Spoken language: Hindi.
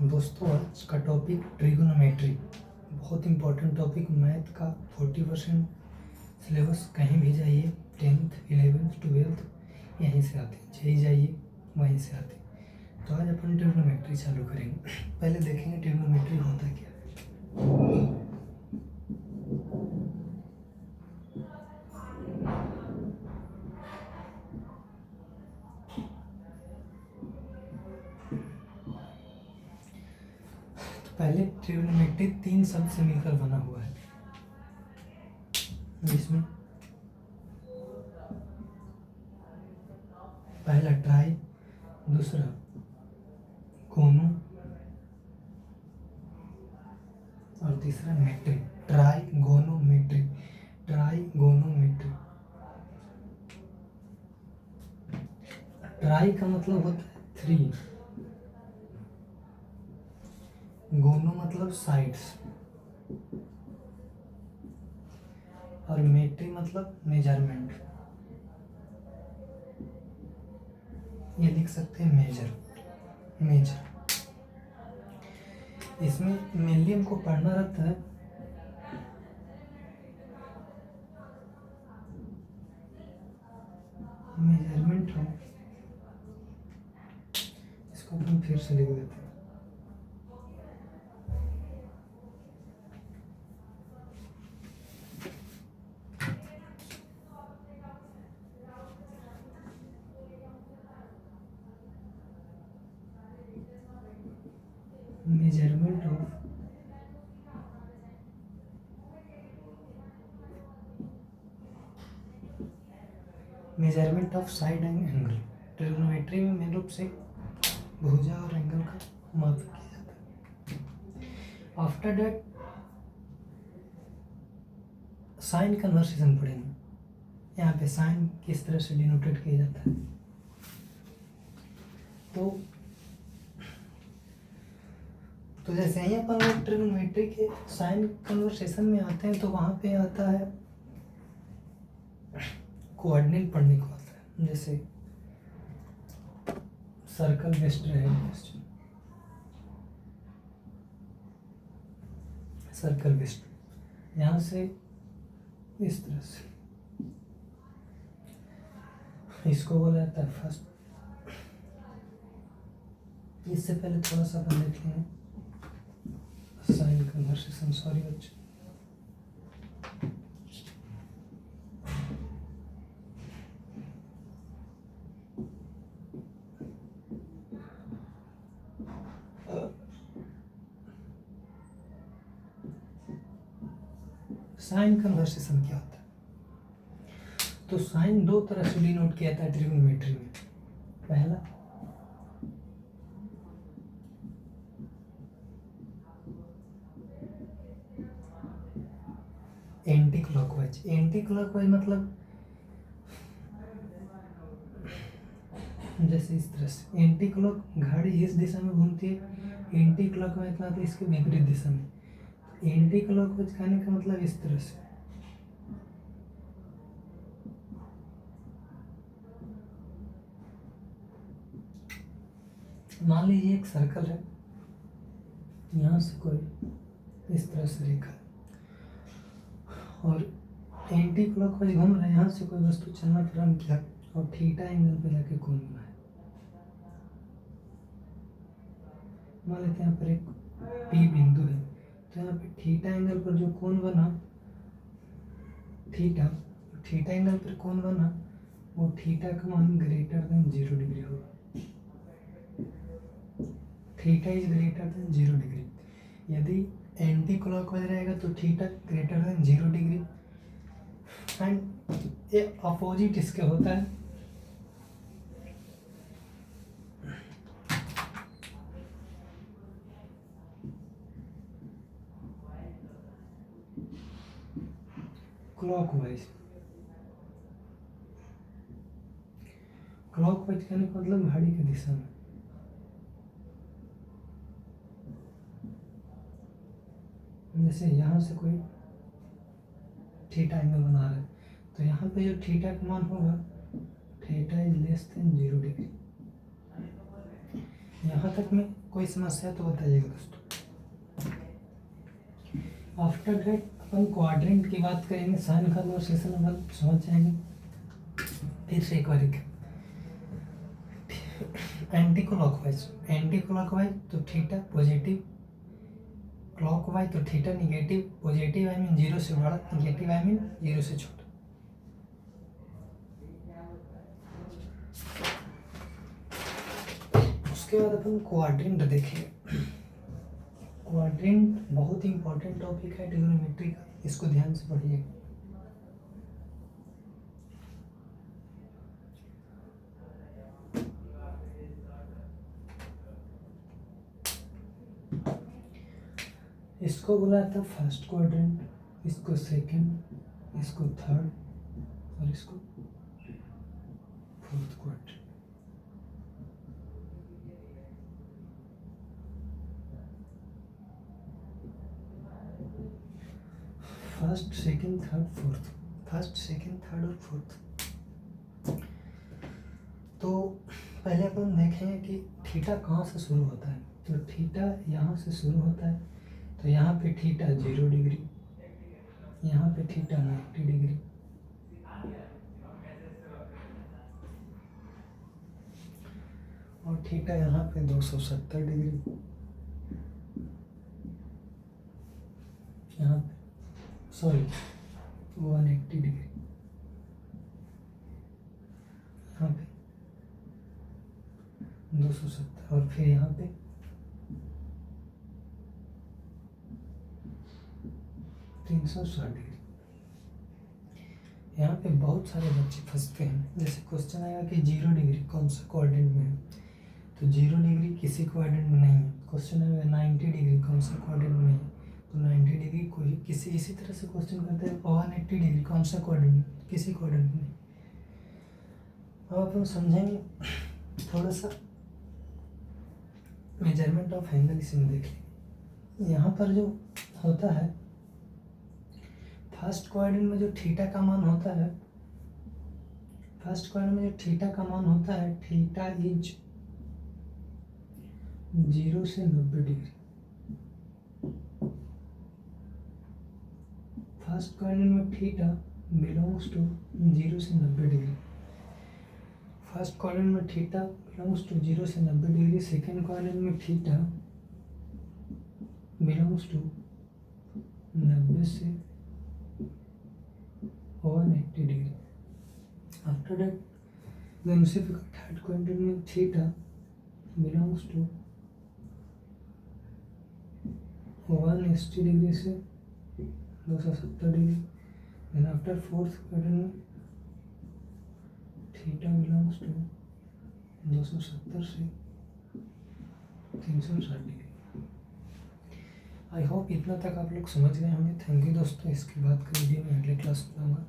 दोस्तों आज का टॉपिक ट्रिगोनोमेट्री, बहुत इम्पोर्टेंट टॉपिक। मैथ का 40% सिलेबस कहीं भी जाइए, 10th 11th 12th यहीं से आते हैं, जहीं जाइए वहीं से आते हैं। तो आज अपन ट्रिगोनोमेट्री चालू करेंगे। पहले देखेंगे ट्रिगोनोमेट्री होता क्या है। पहले ट्रिगोनोमेट्री 3 शब्द से मिलकर बना हुआ है, जिसमें पहला ट्राई, दूसरा गोनो और तीसरा मेट्री। Trigonometry, trigonometry. ट्राई का मतलब होता है 3, गोनो मतलब साइड्स और मेट्री मतलब मेजरमेंट। ये लिख सकते हैं मेजर। इसमें मेनली हमको पढ़ना रहता है मेजरमेंट हो। इसको हम फिर से लिख देते हैं। Measurement of side and angle. Trigonometry में मेन रूप से भुजा और एंगल का माप किया जाता है। आफ्टर दैट साइन कन्वर्सेशन पढ़ेंगे। यहाँ पे साइन किस तरह से डिनोटेड किया जाता है। तो जैसे ही अपन लोग ट्रिगोनोमेट्री के साइन कन्वर्सेशन में आते हैं तो वहाँ पे आता है कोऑर्डिनेट पढ़ने को आता है। जैसे सर्कल बेस्ड रहेगा क्वेश्चन, सर्कल बेस्ड, यहाँ से इस तरह से इसको बोला जाता है फर्स्ट। इससे पहले थोड़ा सा अपन देख लेंगे साइन कन्वर्सेशन। सॉरी बच्चों, साइन कन्वर्सेशन क्या होता है। तो साइन 2 तरह से डिनोट किया जाता है ट्रिगोनोमेट्री में। पहला एंटी क्लॉकवाइज। एंटी क्लॉकवाइज मतलब जैसे इस तरह से एंटी क्लॉक घड़ी इस दिशा में घूमती है, एंटी क्लॉकवाइज मतलब इसके विपरीत दिशा में। एंटी क्लॉकवाइज कहने का मतलब इस तरह से मान लीजिए एक सर्कल है, यहाँ से कोई इस तरह से रेखा है और एंटी क्लॉकवाइज घूम रहा है। यहाँ से कोई वस्तु चलना प्रारंभ किया और थीटा एंगल पे जाके कोण बना है। मान लेते हैं यहाँ पर एक पी बिंदु है, तो यहाँ पे थीटा एंगल पर जो कोण बना, थीटा एंगल पर कोण बना वो थीटा का मान ग्रेटर देन 0 डिग्री होगा। Theta is greater than 0 degree. यदि एंटी क्लॉकवाइज रहेगा तो theta greater than 0 degree and ये अपोजिट इसके होता है। क्लॉकवाइज कहने का मतलब घड़ी की दिशा में। जैसे यहाँ से कोई थीटा एंगल बना रहा है तो यहाँ पे जो थीटा का मान होगा, theta is less than 0 degree. यहाँ तक में कोई समस्या तो बताइएगा दोस्तों। आफ्टर दैट अपन क्वाड्रेंट की बात करेंगे, साइन कन्वर्सेशन अपन समझ जाएंगे। फिर से एक बार एंटी क्लॉकवाइज तो थीटा पॉजिटिव, क्लॉकवाइज तो theta negative. Positive I mean 0 से बड़ा, निगेटिव आई मीन 0 से छोटा। उसके बाद अपन क्वाड्रेंट देखेंगे। क्वाड्रेंट बहुत इंपॉर्टेंट टॉपिक है ट्रिग्नोमेट्री का, इसको ध्यान से पढ़िए। इसको बोला था फर्स्ट क्वाड्रेंट, इसको सेकंड, इसको थर्ड और इसको fourth quadrant. First second third fourth, first second third और फोर्थ। तो पहले अपन देखें कि थीटा कहाँ से शुरू होता है। तो थीटा यहाँ से शुरू होता है, तो यहाँ पे थीटा 0 डिग्री, यहाँ पे थीटा 90 डिग्री, और थीटा यहाँ पे 270 डिग्री, यहाँ पे 180 डिग्री, यहाँ पे 270, और फिर यहाँ पे 360 डिग्री। यहाँ पे बहुत सारे बच्चे फंसते हैं, जैसे क्वेश्चन आएगा कि 0 डिग्री कौन सा क्वाड्रेंट में है, तो 0 डिग्री किसी क्वाड्रेंट में नहीं है। क्वेश्चन आएगा 90 डिग्री कौन सा क्वाड्रेंट में है, तो 90 डिग्री कोई किसी, इसी तरह से क्वेश्चन करते हैं 180 डिग्री कौन सा क्वाड्रेंट में, किसी क्वाड्रेंट में नहीं। अब अपन समझेंगे थोड़ा सा मेजरमेंट ऑफ एंगल, इसमें देख लें। यहाँ पर जो होता है फर्स्ट क्वाड्रेंट में जो थीटा का मान होता है, फर्स्ट क्वाड्रेंट में जो थीटा का मान होता है, थीटा इज 0 से 90 डिग्री। फर्स्ट क्वाड्रेंट में थीटा बिलोंग्स टू 0 से 90 डिग्री। फर्स्ट क्वाड्रेंट में थीटा बिलोंग्स टू 0 से 90 डिग्री। सेकेंड क्वाड्रेंट में थीटा बिलोंग्स टू 90 से 180 डिग्री। आफ्टर दैट देन उसी प्रकार थर्ड क्वाड्रेंट में थीटा बिलोंग्स टू 180 डिग्री से 270 degree. Then after fourth quadrant में थीटा बिलोंग्स टू 270 से 360 डिग्री। आई होप इतना तक आप लोग समझ गए होंगे। थैंक यू दोस्तों। इसके बाद का वीडियो मैं अगले क्लास में लाऊंगा।